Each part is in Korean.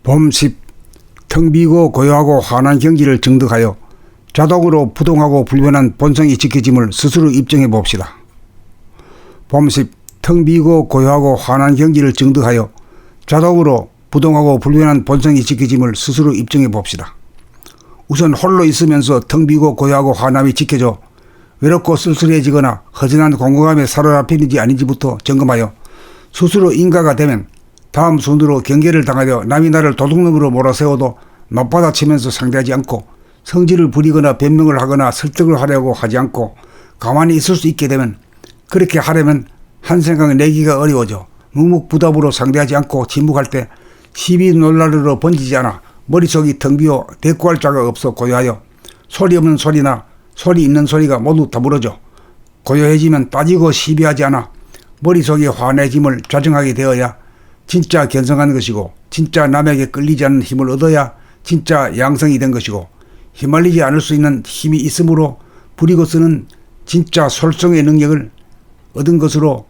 봄 10. 텅 비고 고요하고 환한 경기를 정득하여 자동으로 부동하고 불변한 본성이 지켜짐을 스스로 입증해 봅시다. 봄 10. 텅 비고 고요하고 환한 경기를 정득하여 자동으로 부동하고 불변한 본성이 지켜짐을 스스로 입증해 봅시다. 우선 홀로 있으면서 텅 비고 고요하고 환함이 지켜져 외롭고 쓸쓸해지거나 허전한 공허감에 사로잡히는지 아닌지부터 점검하여 스스로 인가가 되면 다음 순으로 경계를 당하여 남이 나를 도둑놈으로 몰아세워도 맞받아치면서 상대하지 않고 성질을 부리거나 변명을 하거나 설득을 하려고 하지 않고 가만히 있을 수 있게 되면, 그렇게 하려면 한 생각 내기가 어려워져 묵묵부답으로 상대하지 않고 침묵할 때 시비 논란으로 번지지 않아 머릿속이 텅 비어 대꾸할 자가 없어 고요하여 소리 없는 소리나 소리 있는 소리가 모두 더불어져 고요해지면 따지고 시비하지 않아 머릿속이 환해짐을 자정하게 되어야 진짜 견성한 것이고, 진짜 남에게 끌리지 않는 힘을 얻어야 진짜 양성이 된 것이고, 휘말리지 않을 수 있는 힘이 있으므로 부리고 쓰는 진짜 솔성의 능력을 얻은 것으로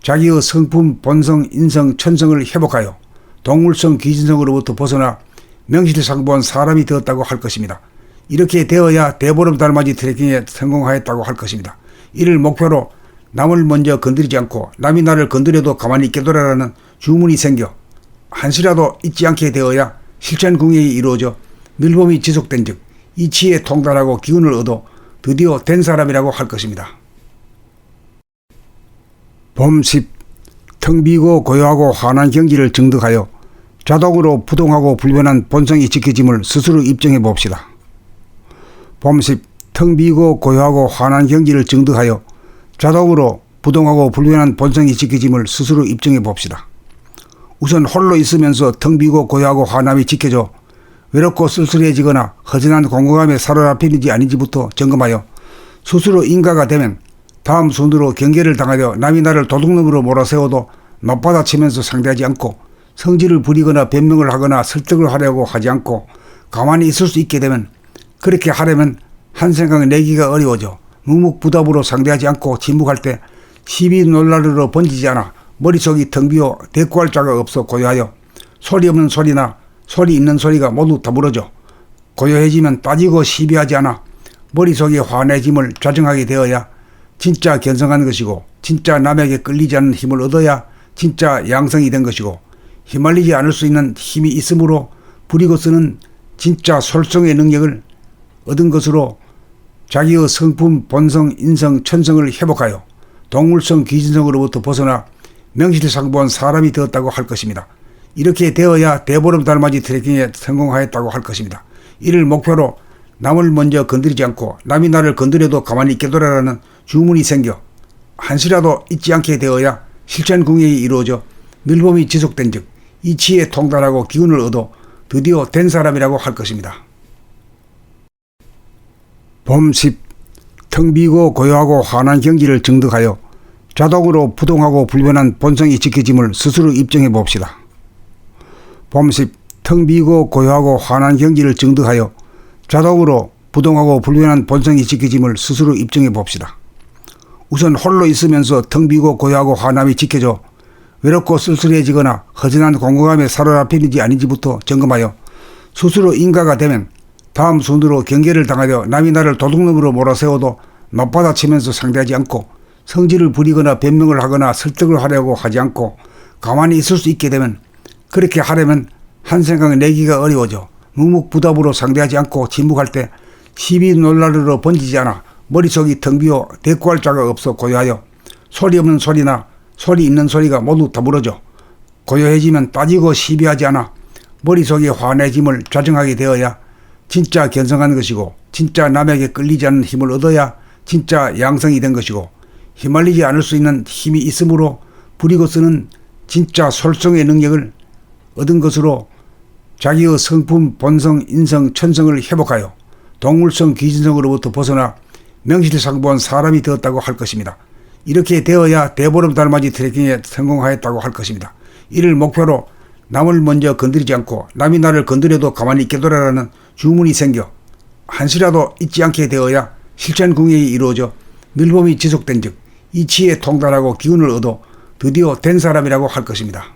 자기의 성품, 본성, 인성, 천성을 회복하여 동물성, 귀신성으로부터 벗어나 명실상부한 사람이 되었다고 할 것입니다. 이렇게 되어야 대보름 달맞이 트레킹에 성공하였다고 할 것입니다. 이를 목표로 남을 먼저 건드리지 않고 남이 나를 건드려도 가만히 있게둬라라는 주문이 생겨 한시라도 잊지 않게 되어야 실천 공약이 이루어져 밀봄이 지속된 즉 이치에 통달하고 기운을 얻어 드디어 된 사람이라고 할 것입니다. 봄 10. 텅 비고 고요하고 환한 경기를 정득하여 자동으로 부동하고 불변한 본성이 지켜짐을 스스로 입증해 봅시다. 봄 10. 텅 비고 고요하고 환한 경기를 정득하여 자동으로 부동하고 불변한 본성이 지켜짐을 스스로 입증해 봅시다. 우선 홀로 있으면서 텅 비고 고요하고 환함이 지켜져 외롭고 쓸쓸해지거나 허전한 공허감에 사로잡히는지 아닌지부터 점검하여 스스로 인가가 되면 다음 순으로 경계를 당하여 남이 나를 도둑놈으로 몰아세워도 맞받아치면서 상대하지 않고 성질을 부리거나 변명을 하거나 설득을 하려고 하지 않고 가만히 있을 수 있게 되면, 그렇게 하려면 한 생각 내기가 어려워져 묵묵부답으로 상대하지 않고 침묵할 때 시비 논란으로 번지지 않아 머릿속이 텅 비어 대꾸할 자가 없어 고요하여 소리 없는 소리나 소리 있는 소리가 모두 더불어져 고요해지면 따지고 시비하지 않아 머릿속이 환해짐을 자정하게 되어야 진짜 견성한 것이고, 진짜 남에게 끌리지 않는 힘을 얻어야 진짜 양성이 된 것이고, 휘말리지 않을 수 있는 힘이 있으므로 부리고 쓰는 진짜 솔성의 능력을 얻은 것으로 자기의 성품, 본성, 인성, 천성을 회복하여 동물성, 귀신성으로부터 벗어나 명실상부한 사람이 되었다고 할 것입니다. 이렇게 되어야 대보름 달맞이 트레킹에 성공하였다고 할 것입니다. 이를 목표로 남을 먼저 건드리지 않고 남이 나를 건드려도 가만히 있게둬라라는 주문이 생겨 한시라도 잊지 않게 되어야 실천 공약이 이루어져 밀봄이 지속된 즉 이치에 통달하고 기운을 얻어 드디어 된 사람이라고 할 것입니다. 봄 10. 텅 비고 고요하고 환한 경기를 정득하여 자동으로 부동하고 불변한 본성이 지켜짐을 스스로 입증해 봅시다. 봄 10. 텅 비고 고요하고 환한 경기를 정득하여 자동으로 부동하고 불변한 본성이 지켜짐을 스스로 입증해 봅시다. 우선 홀로 있으면서 텅 비고 고요하고 환함이 지켜져 외롭고 쓸쓸해지거나 허전한 공허감에 사로잡히는지 아닌지부터 점검하여 스스로 인가가 되면 다음 순으로 경계를 당하여 남이 나를 도둑놈으로 몰아세워도 맞받아치면서 상대하지 않고 성질을 부리거나 변명을 하거나 설득을 하려고 하지 않고 가만히 있을 수 있게 되면, 그렇게 하려면 한 생각 내기가 어려워져 묵묵부답으로 상대하지 않고 침묵할 때 시비 논란으로 번지지 않아 머릿속이 텅 비어 대꾸할 자가 없어 고요하여 소리 없는 소리나 소리 있는 소리가 모두 더불어져 고요해지면 따지고 시비하지 않아 머릿속이 환해짐을 자정하게 되어야 진짜 견성한 것이고, 진짜 남에게 끌리지 않는 힘을 얻어야 진짜 양성이 된 것이고, 휘말리지 않을 수 있는 힘이 있으므로 부리고 쓰는 진짜 솔성의 능력을 얻은 것으로 자기의 성품, 본성, 인성, 천성을 회복하여 동물성, 귀신성으로부터 벗어나 명실상부한 사람이 되었다고 할 것입니다. 이렇게 되어야 대보름 달맞이 트레킹에 성공하였다고 할 것입니다. 이를 목표로 남을 먼저 건드리지 않고 남이 나를 건드려도 가만히 있게둬라라는 주문이 생겨 한시라도 잊지 않게 되어야 실천 공약이 이루어져 밀봄이 지속된 즉 이치에 통달하고 기운을 얻어 드디어 된 사람이라고 할 것입니다.